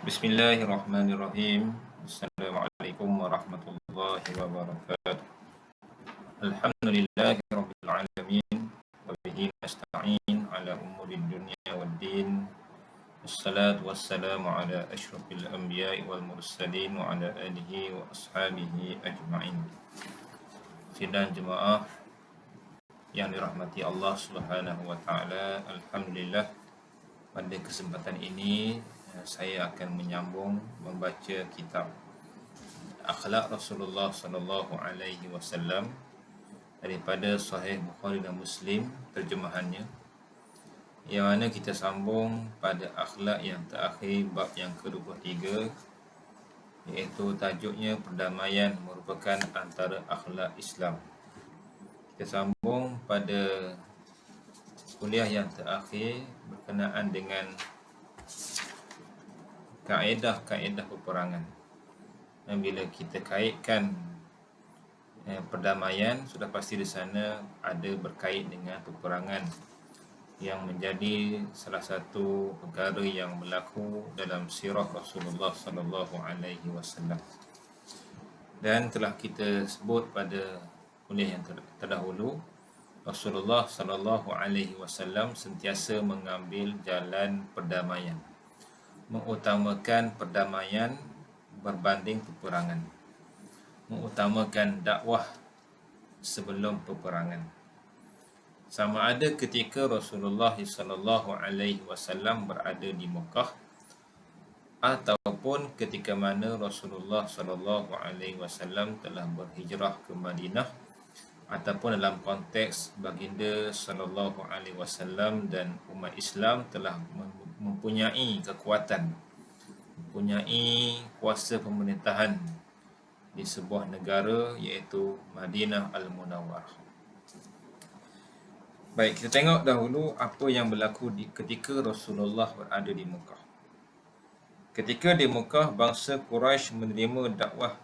Bismillahirrahmanirrahim. Assalamualaikum warahmatullahi wabarakatuh. Alhamdulillahi rabbil alamin. Wa bihi nasta'in ala umurid dunya waddin. Wassalatu wassalamu ala asyrafil anbiya'i wal mursalin wa ala alihi wa ashabihi ajma'in. Sidang jemaah yang dirahmati Allah Subhanahu wa taala, alhamdulillah pada kesempatan ini saya akan menyambung membaca kitab Akhlak Rasulullah sallallahu alaihi wasallam daripada Sahih Bukhari dan Muslim terjemahannya, yang mana kita sambung pada akhlak yang terakhir, bab yang ke-23, iaitu tajuknya perdamaian merupakan antara akhlak Islam. Kita sambung pada kuliah yang terakhir berkenaan dengan kaedah-kaedah peperangan. Dan bila kita kaitkan perdamaian, sudah pasti di sana ada berkait dengan peperangan yang menjadi salah satu perkara yang berlaku dalam sirah Rasulullah sallallahu alaihi wasallam. Dan telah kita sebut pada kuliah yang terdahulu, Rasulullah sallallahu alaihi wasallam sentiasa mengambil jalan perdamaian, mengutamakan perdamaian berbanding peperangan, mengutamakan dakwah sebelum peperangan. Sama ada ketika Rasulullah sallallahu alaihi wasallam berada di Mekah ataupun ketika mana Rasulullah sallallahu alaihi wasallam telah berhijrah ke Madinah, ataupun dalam konteks baginda sallallahu alaihi wasallam dan umat Islam telah mempunyai kekuatan, mempunyai kuasa pemerintahan di sebuah negara, iaitu Madinah Al-Munawwarah. Baik, kita tengok dahulu apa yang berlaku ketika Rasulullah berada di Mekah. Ketika di Mekah, bangsa Quraisy menerima dakwah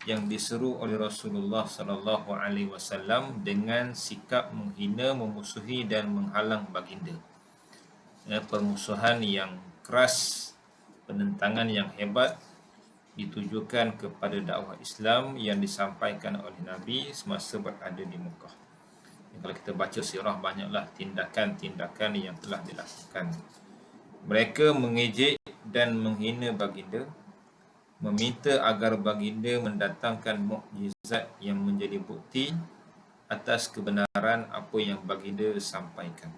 yang diseru oleh Rasulullah sallallahu alaihi wasallam dengan sikap menghina, memusuhi dan menghalang baginda. Permusuhan yang keras, penentangan yang hebat ditujukan kepada dakwah Islam yang disampaikan oleh Nabi semasa berada di Mekah. Kalau kita baca sirah, banyaklah tindakan-tindakan yang telah dilakukan. Mereka mengejek dan menghina baginda, meminta agar baginda mendatangkan mukjizat yang menjadi bukti atas kebenaran apa yang baginda sampaikan.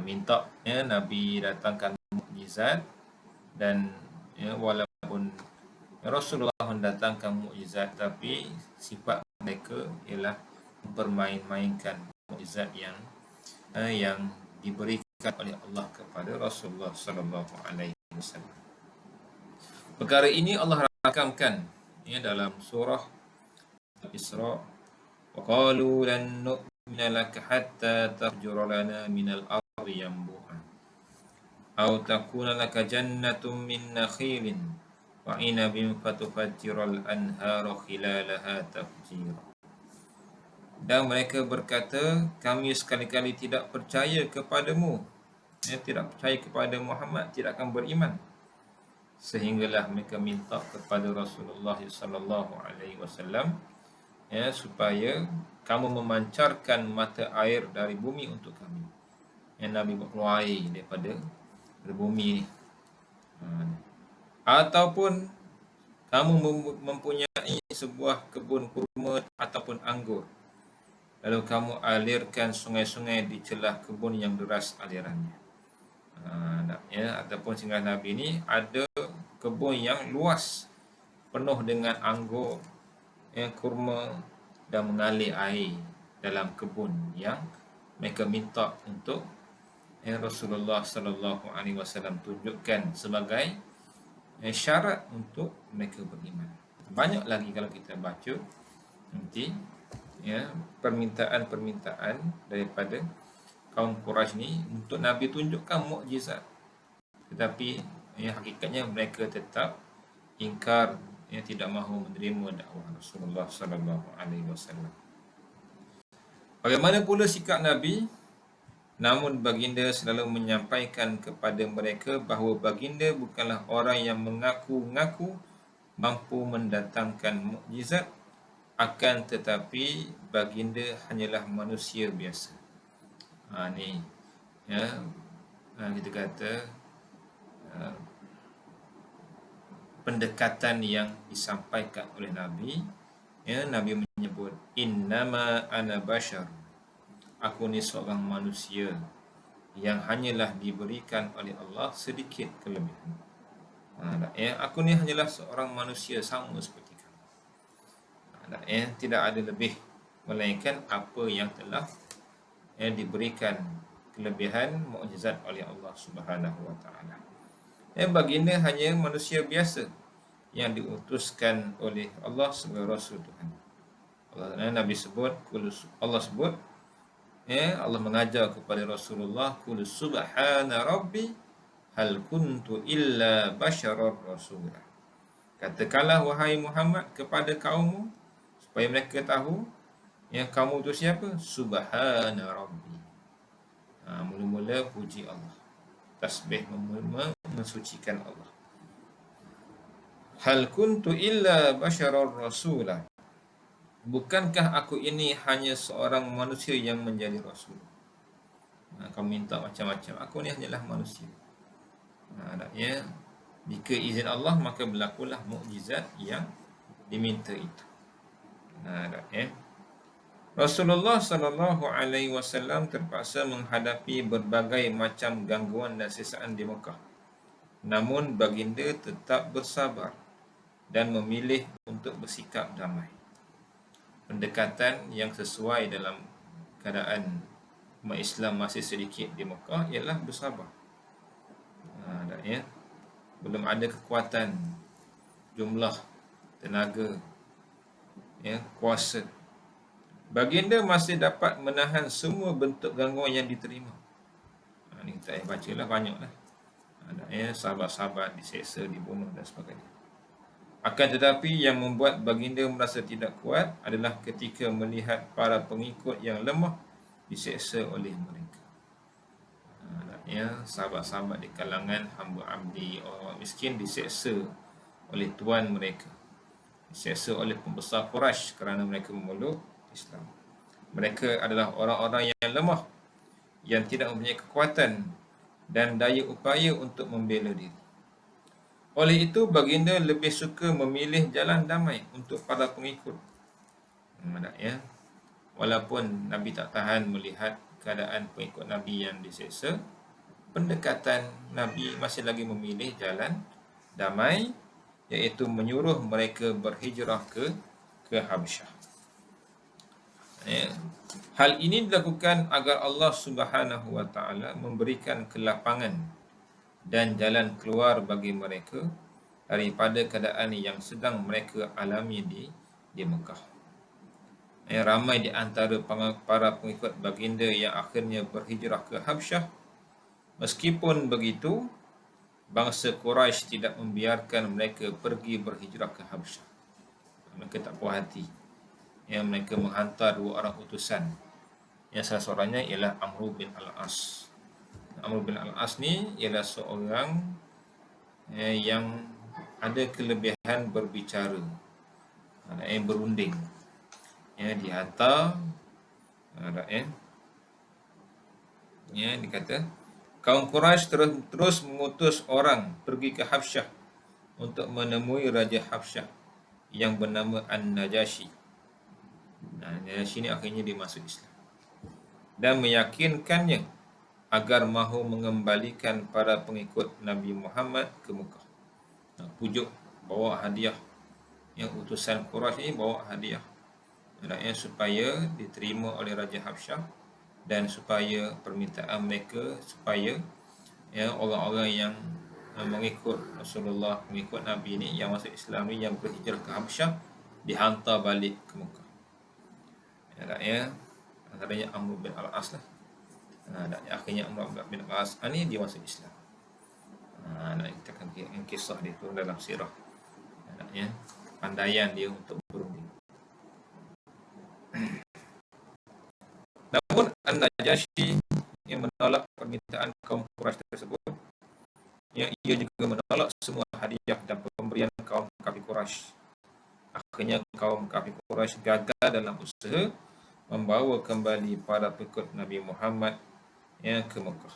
Minta Nabi datangkan mukjizat, dan walaupun Rasulullah mendatangkan mukjizat, tapi sifat mereka ialah mempermain-mainkan mukjizat yang diberikan oleh Allah kepada Rasulullah sallallahu alaihi wasallam. Perkara ini Allah rakamkan dalam surah Al-Isra. Wa qalu lan nu'mina laka hatta tafjura lana minal ardi yanbu'a aw takuna laka jannatun min nakhilin wa 'inabin fatufajjiral anhara khilalaha tafjira. Dan mereka berkata, kami sekali-kali tidak percaya kepadamu, tidak percaya kepada Muhammad, tidak akan beriman. Sehinggalah mereka minta kepada Rasulullah sallallahu alaihi wasallam supaya kamu memancarkan mata air dari bumi untuk kami. Nabi keluar air daripada bumi ni. Ataupun kamu mempunyai sebuah kebun kurma ataupun anggur, lalu kamu alirkan sungai-sungai di celah kebun yang deras alirannya. Ataupun singgah Nabi ini ada kebun yang luas, penuh dengan anggur, kurma, dan mengalir air dalam kebun yang mereka minta untuk Rasulullah sallallahu alaihi wasallam tunjukkan sebagai syarat untuk mereka beriman. Banyak lagi kalau kita baca nanti permintaan-permintaan daripada kaum Quraisy ni untuk Nabi tunjukkan mukjizat, tetapi hakikatnya mereka tetap ingkar, tidak mahu menerima dakwah Rasulullah sallallahu alaihi wasallam. Bagaimana pula sikap Nabi? Namun baginda selalu menyampaikan kepada mereka bahawa baginda bukanlah orang yang mengaku-ngaku mampu mendatangkan mukjizat, akan tetapi baginda hanyalah manusia biasa. Ni ya, kita kata pendekatan yang disampaikan oleh Nabi. Ya, Nabi menyebut innama ana bashar, aku ni seorang manusia yang hanyalah diberikan oleh Allah sedikit kelebihan. Aku ni hanyalah seorang manusia sama seperti kamu. Tidak ada lebih melainkan apa yang telah diberikan kelebihan mukjizat oleh Allah Subhanahu wa taala. Baginda hanya manusia biasa yang diutuskan oleh Allah sebagai Rasul Tuhan. Nabi sebut, Allah sebut, Allah mengajar kepada Rasulullah, qul subhana rabbi hal kuntu illa basyarar rasulah. Katakanlah wahai Muhammad kepada kaummu, supaya mereka tahu kamu tu siapa? Subhana rabbi. Mula-mula puji Allah, tasbih, mensucikan Allah. Hal kuntu illa basyarar rasulah, bukankah aku ini hanya seorang manusia yang menjadi rasul? Kamu minta macam-macam, aku ni hanyalah manusia. Jika izin Allah, maka berlakulah mukjizat yang diminta itu. Rasulullah sallallahu alaihi wasallam terpaksa menghadapi berbagai macam gangguan dan siksaan di Mekah. Namun baginda tetap bersabar dan memilih untuk bersikap damai. Pendekatan yang sesuai dalam keadaan umat Islam masih sedikit di Mekah ialah bersabar. Belum ada kekuatan, jumlah, tenaga, kuasa. Baginda masih dapat menahan semua bentuk gangguan yang diterima. Ini kita bacalah banyaklah. Sahabat-sahabat diseksa, dibunuh dan sebagainya. Akan tetapi yang membuat baginda merasa tidak kuat adalah ketika melihat para pengikut yang lemah diseksa oleh mereka. Sahabat-sahabat di kalangan hamba abdi, orang miskin diseksa oleh tuan mereka, diseksa oleh pembesar Quraisy kerana mereka memeluk Islam. Mereka adalah orang-orang yang lemah, yang tidak mempunyai kekuatan dan daya upaya untuk membela diri. Oleh itu baginda lebih suka memilih jalan damai untuk para pengikut. Walaupun Nabi tak tahan melihat keadaan pengikut Nabi yang diseksa, pendekatan Nabi masih lagi memilih jalan damai, iaitu menyuruh mereka berhijrah ke Habsyah. Hal ini dilakukan agar Allah Subhanahu wa taala memberikan kelapangan dan jalan keluar bagi mereka daripada keadaan yang sedang mereka alami di Mekah. Ramai di antara para pengikut baginda yang akhirnya berhijrah ke Habsyah. Meskipun begitu, bangsa Quraisy tidak membiarkan mereka pergi berhijrah ke Habsyah. Mereka tak puas hati. Mereka menghantar 2 orang utusan. Salah seorangnya ialah Amr bin Al-As. Amr bin Al-As ni ialah seorang yang ada kelebihan berbicara, berunding. Dihantar, dikata kaum Quraisy terus mengutus orang pergi ke Habsyah untuk menemui Raja Habsyah yang bernama An-Najashi. Najashi ni akhirnya dia masuk Islam dan meyakinkannya agar mahu mengembalikan para pengikut Nabi Muhammad ke Mekah. Pujuk, bawa hadiah. Yang utusan Quraisy ini bawa hadiah supaya diterima oleh Raja Habsyah, dan supaya permintaan mereka supaya orang-orang yang mengikut Rasulullah, mengikut Nabi ni, yang masuk Islam ni, yang berhijrah ke Habsyah, dihantar balik ke Mekah. Antaranya Amr bin Al-As lah. Akhirnya Amr bin Al-As ni dia masuk Islam. Kita akan kisah dia tu dalam sirah. Pandaian dia untuk berunding. Namun An-Najashi yang dia juga menolak semua hadiah dan pemberian kaum kafir Quraisy. Akhirnya kaum kafir Quraisy gagal dalam usaha membawa kembali para pengikut Nabi Muhammad ke Mekah.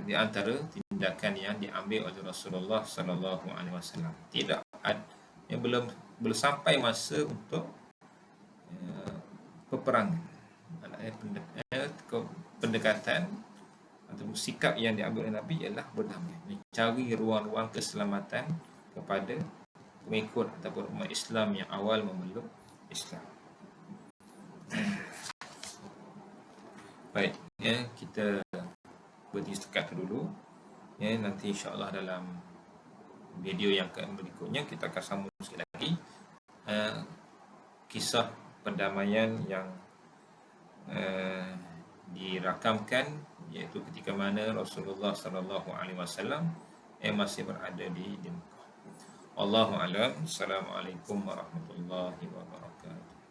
Di antara tindakan yang diambil oleh Rasulullah sallallahu alaihi wasallam. Tidak ada yang belum sampai masa untuk peperangan. Pendekatan atau sikap yang diambil oleh Nabi ialah berdamai, mencari ruang-ruang keselamatan kepada pengikut ataupun umat Islam yang awal memeluk Islam. Baik, kita berhenti setakat dulu. Nanti insya-Allah dalam video yang berikutnya kita akan sambung sekali lagi kisah perdamaian yang dirakamkan, iaitu ketika mana Rasulullah sallallahu alaihi wasallam masih berada di Mekah. Wallahu a'lam. Assalamualaikum warahmatullahi wabarakatuh.